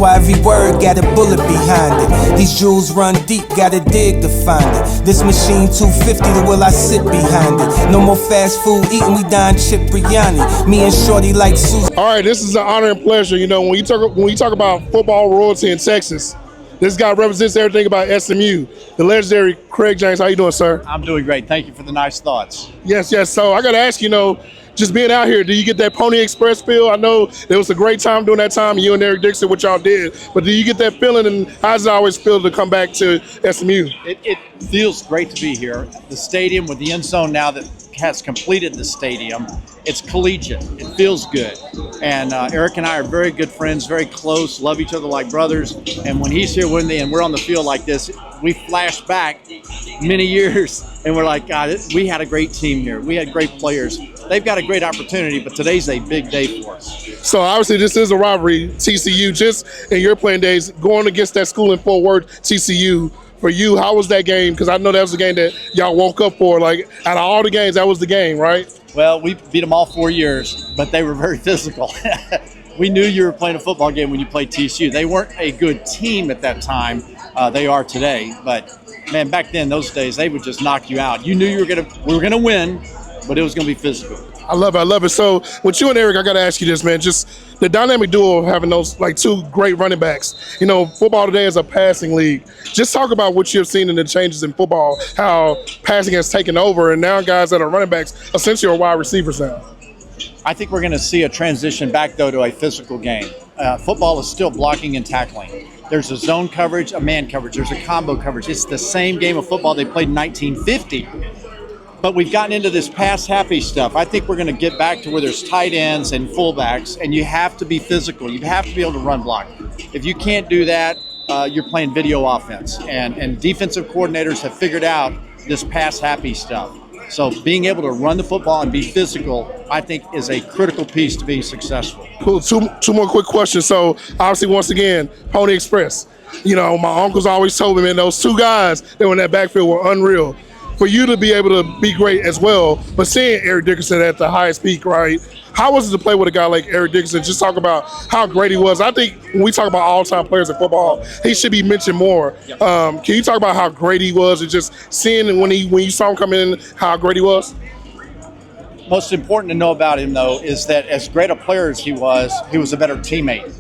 why every word got a bullet behind it. These jewels run deep, gotta dig to find it. This machine 250, the will I sit behind it. No more fast food eating, we dine chip biryani. Me and Shorty like Susan. All right, this is an honor and pleasure. You know, when you talk about football royalty in Texas, this guy represents everything about SMU. The legendary Craig James. How you doing, sir? I'm doing great. Thank you for the nice thoughts. Yes. So I got to ask, just being out here, do you get that Pony Express feel? I know it was a great time during that time, you and Eric Dickerson, what y'all did, but do you get that feeling, and how does it always feel to come back to SMU? It feels great to be here. The stadium with the end zone now that has completed the stadium, it's collegiate. It feels good. And Eric and I are very good friends, very close, love each other like brothers. And when he's here with me and we're on the field like this, we flash back many years and we're like, God, we had a great team here. We had great players. They've got a great opportunity, but today's a big day for us. So obviously this is a rivalry, TCU, just in your playing days, going against that school in Fort Worth, TCU. For you, how was that game? Because I know that was the game that y'all woke up for. Like, out of all the games, that was the game, right? Well, we beat them all 4 years, but they were very physical. We knew you were playing a football game when you played TCU. They weren't a good team at that time. They are today. But, man, back then, those days, they would just knock you out. You knew we were gonna win, but it was going to be physical. I love it. So with you and Eric, I got to ask you this, man. Just the dynamic duo of having those, like, two great running backs. You know, football today is a passing league. Just talk about what you've seen in the changes in football, how passing has taken over, and now guys that are running backs essentially are wide receivers now. I think we're going to see a transition back, though, to a physical game. Football is still blocking and tackling. There's a zone coverage, a man coverage. There's a combo coverage. It's the same game of football they played in 1950. But we've gotten into this pass-happy stuff. I think we're going to get back to where there's tight ends and fullbacks, and you have to be physical. You have to be able to run block. If you can't do that, you're playing video offense. And defensive coordinators have figured out this pass-happy stuff. So being able to run the football and be physical, I think, is a critical piece to being successful. Cool. Two more quick questions. So obviously, once again, Pony Express. You know, my uncles always told me, man, those two guys that were in that backfield were unreal. For you to be able to be great as well, but seeing Eric Dickerson at the highest peak, right? How was it to play with a guy like Eric Dickerson? Just talk about how great he was. I think when we talk about all-time players in football, he should be mentioned more. Yep. Can you talk about how great he was, and just seeing when you saw him come in, how great he was? Most important to know about him, though, is that as great a player as he was a better teammate,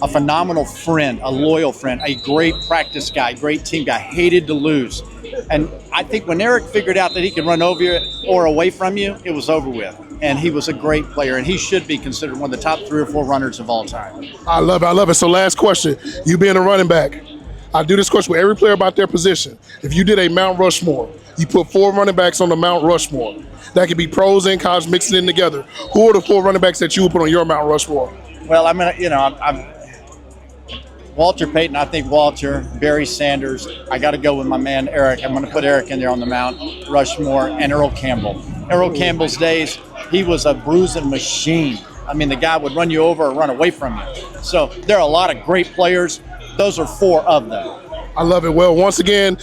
a phenomenal friend, a loyal friend, a great practice guy, great team guy, hated to lose. And I think when Eric figured out that he could run over you or away from you, it was over with. And he was a great player, and he should be considered one of the top 3 or 4 runners of all time. I love it. So last question, you being a running back, I do this question with every player about their position. If you did a Mount Rushmore, you put 4 running backs on the Mount Rushmore. That could be pros and college mixing in together. Who are the 4 running backs that you would put on your Mount Rushmore? Well, I'm Walter Payton, I think Walter, Barry Sanders. I got to go with my man Eric. I'm going to put Eric in there on the Mount Rushmore, and Earl Campbell. Earl Campbell's days, he was a bruising machine. I mean, the guy would run you over or run away from you. So there are a lot of great players. Those are 4 of them. I love it. Well, once again,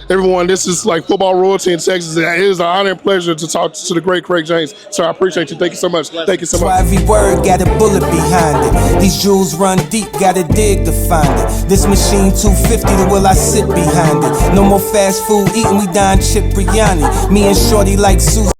everyone, this is like football royalty in Texas. It is an honor and pleasure to talk to the great Craig James. So I appreciate you. Thank you so much. Thank you so much. Why every word got a bullet behind it. These jewels run deep, gotta dig to find it. This machine 250, the will I sit behind it. No more fast food eating, we dine chip biryani. Me and Shorty like Susan.